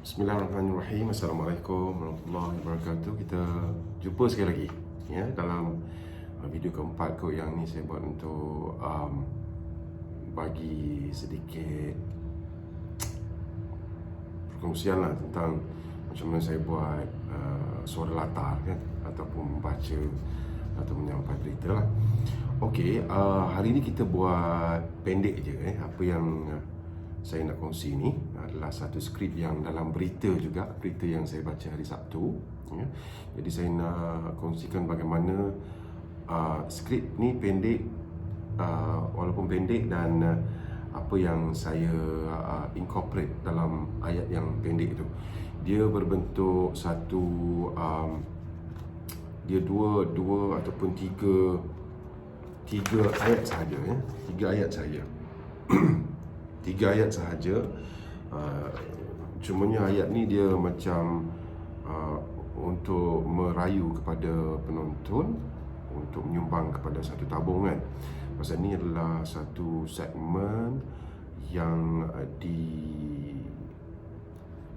Bismillahirrahmanirrahim. Assalamualaikum warahmatullahi wabarakatuh. Kita jumpa sekali lagi ya dalam video keempat kot yang ni saya buat untuk bagi sedikit perkongsian lah tentang macam mana saya buat suara latar kan, ataupun membaca atau menyampaikan berita lah. Okey, hari ni kita buat pendek je apa yang saya nak kongsi ni adalah satu skrip yang dalam berita juga, berita yang saya baca hari Sabtu ya. Jadi saya nak kongsikan bagaimana skrip ni pendek, walaupun pendek, dan apa yang saya incorporate dalam ayat yang pendek itu. Dia berbentuk satu dia dua ataupun tiga ayat sahaja ya. Tiga ayat sahaja. Tiga ayat sahaja. Cumanya ayat ni dia macam untuk merayu kepada penonton untuk menyumbang kepada satu tabungan. Pasal ni adalah satu segmen yang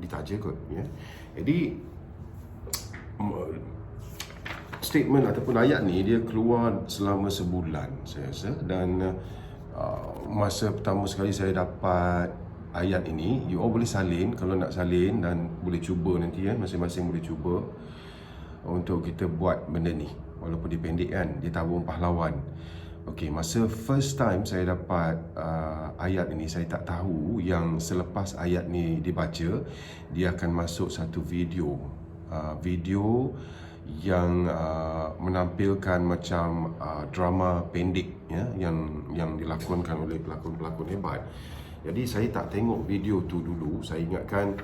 ditaja kot ya. Jadi statement ataupun ayat ni dia keluar selama sebulan saya rasa, dan masa pertama sekali saya dapat ayat ini, you all boleh salin kalau nak salin, dan boleh cuba nanti ya, masing-masing boleh cuba untuk kita buat benda ni. Walaupun dia pendek kan, dia tabung pahlawan. Okey, masa first time saya dapat ayat ini, saya tak tahu yang selepas ayat ni dibaca, dia akan masuk satu video yang menampilkan macam drama pendek ya, yang dilakonkan oleh pelakon-pelakon hebat. Jadi saya tak tengok video tu dulu. Saya ingatkan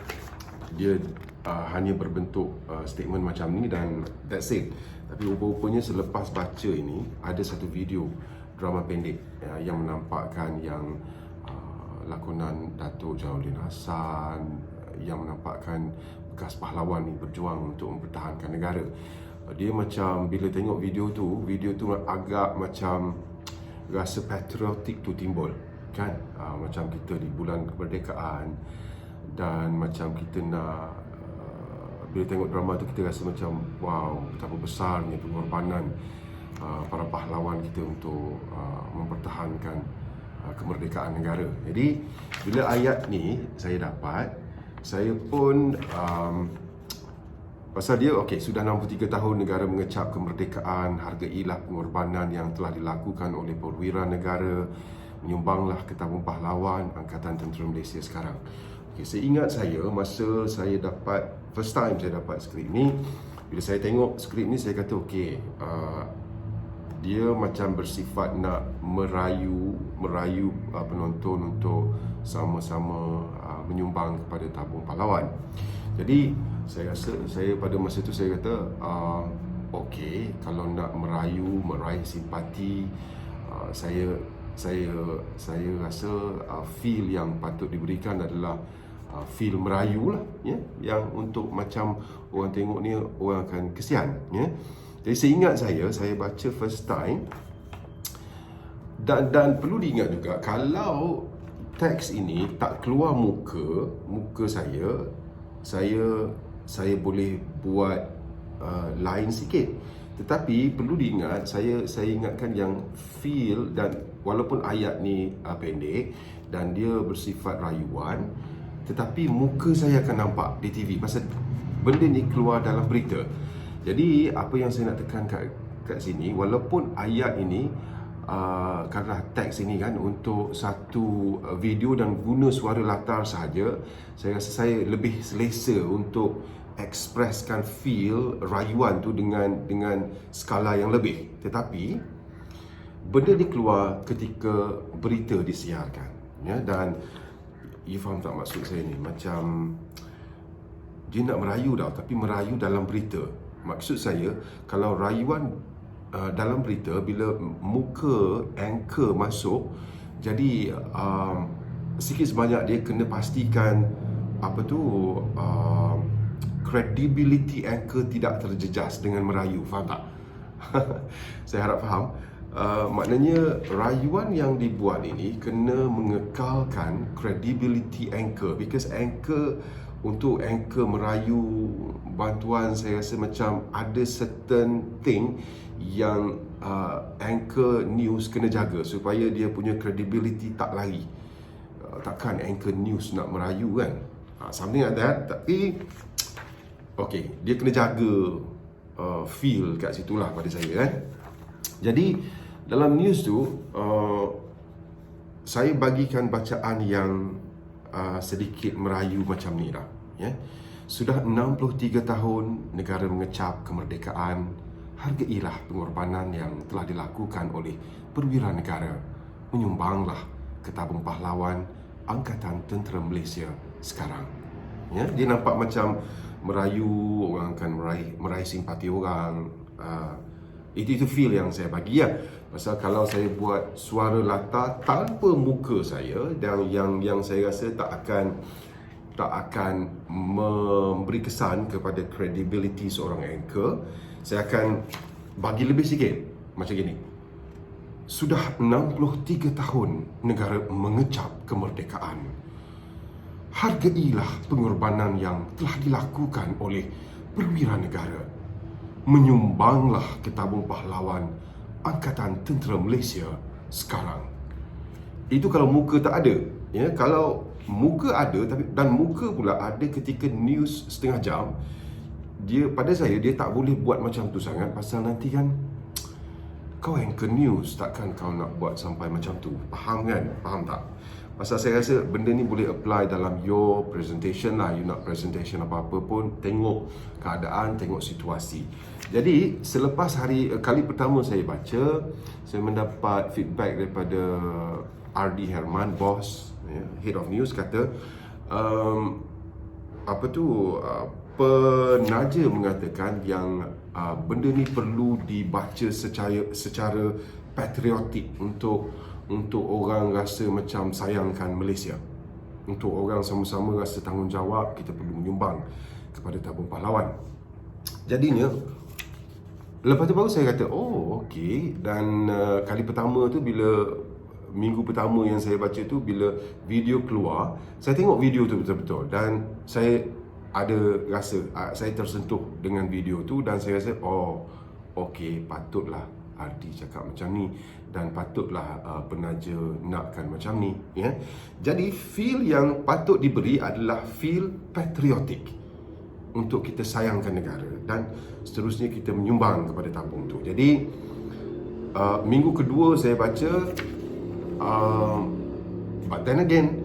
dia hanya berbentuk statement macam ni dan that's it. Tapi rupa-rupanya selepas baca ini ada satu video drama pendek yang menampakkan yang lakonan Datuk Jamaluddin Hassan, yang menampakkan bekas pahlawan ni berjuang untuk mempertahankan negara. Dia macam bila tengok video tu agak macam rasa patriotik tu timbul kan, macam kita di bulan kemerdekaan, dan macam kita nak bila tengok drama tu kita rasa macam wow, betapa besarnya pengorbanan para pahlawan kita untuk mempertahankan kemerdekaan negara. Jadi bila ayat ni saya dapat, saya pun pasal dia sudah 63 tahun negara mengecap kemerdekaan, hargailah pengorbanan yang telah dilakukan oleh perwira negara, menyumbanglah ke tabung pahlawan Angkatan Tentera Malaysia sekarang. Saya ingat masa saya dapat first time saya dapat skrip ni, bila saya tengok skrip ni saya kata dia macam bersifat nak merayu penonton untuk sama-sama menyumbang kepada tabung pahlawan. Jadi saya rasa, pada masa tu saya kata kalau nak meraih simpati, saya rasa feel yang patut diberikan adalah feel merayu lah ya, yang untuk macam orang tengok ni orang akan kesian ya. Jadi saya ingat saya baca first time, dan perlu diingat juga kalau teks ini tak keluar muka saya boleh buat lain sikit. Tetapi perlu diingat, saya ingatkan yang feel, dan walaupun ayat ni pendek dan dia bersifat rayuan, tetapi muka saya akan nampak di TV pasal benda ni keluar dalam berita. Jadi apa yang saya nak tekan kat sini, walaupun ayat ini katakanlah teks ini kan untuk satu video dan guna suara latar sahaja, saya rasa saya lebih selesa untuk ekspreskan feel rayuan tu dengan skala yang lebih. Tetapi benda ni keluar ketika berita disiarkan ya, dan you faham tak maksud saya ni? Macam dia nak merayu tapi merayu dalam berita. Maksud saya, kalau rayuan dalam berita, bila muka anchor masuk, jadi sikit sebanyak dia kena pastikan credibility anchor tidak terjejas dengan merayu. Faham tak? Saya harap faham. Maknanya rayuan yang dibuat ini kena mengekalkan credibility anchor, because anchor untuk anchor merayu bantuan, saya rasa macam ada certain thing yang anchor news kena jaga supaya dia punya credibility tak lari. Takkan anchor news nak merayu kan, something like that. Tapi okay, dia kena jaga feel kat situlah pada saya kan. Jadi dalam news tu saya bagikan bacaan yang sedikit merayu macam ni lah, ya. Sudah 63 tahun negara mengecap kemerdekaan. Hargailah pengorbanan yang telah dilakukan oleh perwira negara. Menyumbanglah ke tabung pahlawan Angkatan Tentera Malaysia sekarang. Ya, dia nampak macam merayu, orang akan meraih simpati orang. Itu feel yang saya bagi ya. Pasal kalau saya buat suara latar tanpa muka saya, dan yang saya rasa tak akan memberi kesan kepada credibility seorang anchor, saya akan bagi lebih sikit macam gini. Sudah 63 tahun negara mengecap kemerdekaan. Hargailah pengorbanan yang telah dilakukan oleh perwira negara. Menyumbanglah ke tabung pahlawan Angkatan Tentera Malaysia sekarang. Itu kalau muka tak ada, ya. Kalau muka ada, dan muka pula ada ketika news setengah jam, pada saya dia tak boleh buat macam tu sangat, pasal nanti kan kau anchor news, takkan kau nak buat sampai macam tu. Faham kan? Faham tak? Pasal saya rasa benda ni boleh apply dalam your presentation lah. You nak presentation apa-apa pun, tengok keadaan, tengok situasi. Jadi selepas kali pertama saya baca, saya mendapat feedback daripada RD Herman, bos, head of news, kata penaja mengatakan yang benda ni perlu dibaca secara patriotik untuk orang rasa macam sayangkan Malaysia, untuk orang sama-sama rasa tanggungjawab, kita perlu menyumbang kepada tabung pahlawan. Jadinya lepas tu baru saya kata, oh okey. Dan kali pertama tu, bila minggu pertama yang saya baca tu, bila video keluar, saya tengok video tu betul-betul, dan saya ada rasa, saya tersentuh dengan video tu, dan saya rasa, oh okey, patutlah RD cakap macam ni, dan patutlah penaja nakkan macam ni, ya. Jadi feel yang patut diberi adalah feel patriotik, untuk kita sayangkan negara, dan seterusnya kita menyumbang kepada tabung tu. Jadi minggu kedua saya baca, but then again,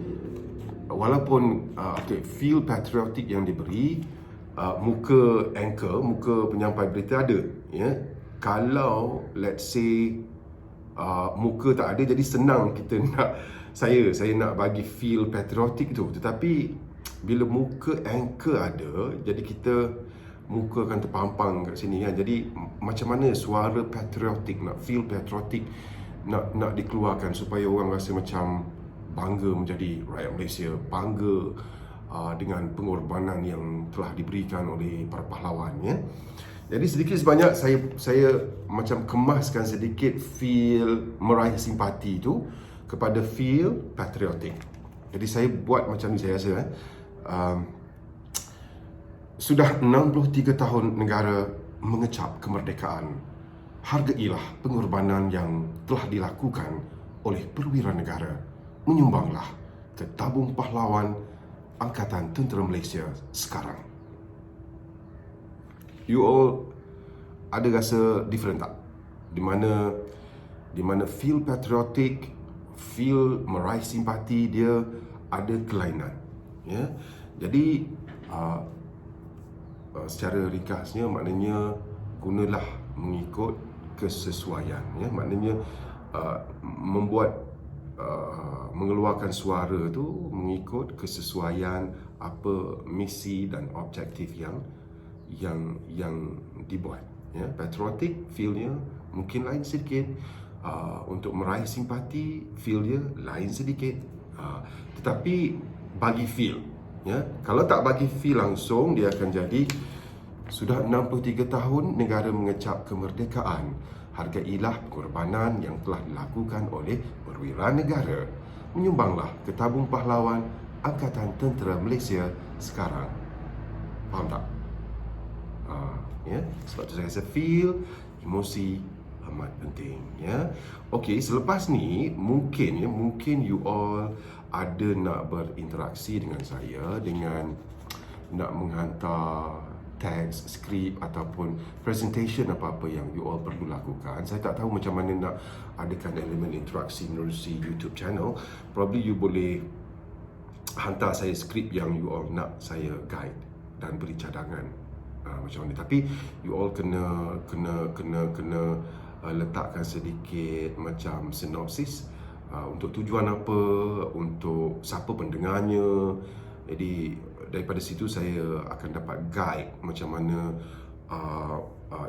walaupun feel patriotik yang diberi, muka anchor, muka penyampai berita ada, ya. Kalau let's say muka tak ada, jadi senang kita nak, saya nak bagi feel patriotik tu. Tetapi bila muka anchor ada, jadi kita muka akan terpampang kat sini kan. Jadi macam mana suara patriotik, nak feel patriotik, nak dikeluarkan supaya orang rasa macam bangga menjadi rakyat Malaysia, bangga dengan pengorbanan yang telah diberikan oleh para pahlawan, ya. Jadi sedikit sebanyak saya macam kemaskan sedikit feel meraih simpati tu kepada feel patriotik. Jadi saya buat macam ni, saya rasa sudah 63 tahun negara mengecap kemerdekaan. Hargailah pengorbanan yang telah dilakukan oleh perwira negara. Menyumbanglah ke tabung pahlawan Angkatan Tentera Malaysia sekarang. You all ada rasa different tak? Di mana feel patriotic, feel meraih simpati, dia ada kelainan, ya. Jadi secara ringkasnya, maknanya gunalah mengikut kesesuaian, ya. Maknanya mengeluarkan suara tu mengikut kesesuaian apa misi dan objektif yang dibuat, ya. Patriotic feel-nya mungkin lain sedikit, untuk meraih simpati feel-nya lain sedikit, tetapi bagi feel, ya. Kalau tak bagi feel langsung, dia akan jadi sudah 63 tahun negara mengecap kemerdekaan. Hargailah pengorbanan yang telah dilakukan oleh perwira negara. Menyumbanglah ke tabung pahlawan Angkatan Tentera Malaysia sekarang. Faham tak? Ya, sebab tu saya rasa feel, emosi amat penting, ya. Okey, selepas ni mungkin you all ada nak berinteraksi dengan saya dengan nak menghantar teks, skrip ataupun presentation apa-apa yang you all perlu lakukan. Saya tak tahu macam mana nak adakan elemen interaksi menerusi YouTube channel. Probably you boleh hantar saya skrip yang you all nak saya guide dan beri cadangan macam mana. Tapi you all kena letakkan sedikit macam sinopsis untuk tujuan apa, untuk siapa pendengarnya. Jadi daripada situ saya akan dapat guide macam mana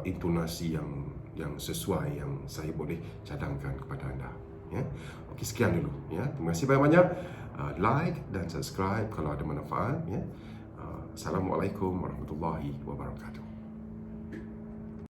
intonasi yang sesuai yang saya boleh cadangkan kepada anda, ya. Okey, sekian dulu, ya. Terima kasih banyak-banyak. Like dan subscribe kalau ada manfaat, ya. Assalamualaikum warahmatullahi wabarakatuh.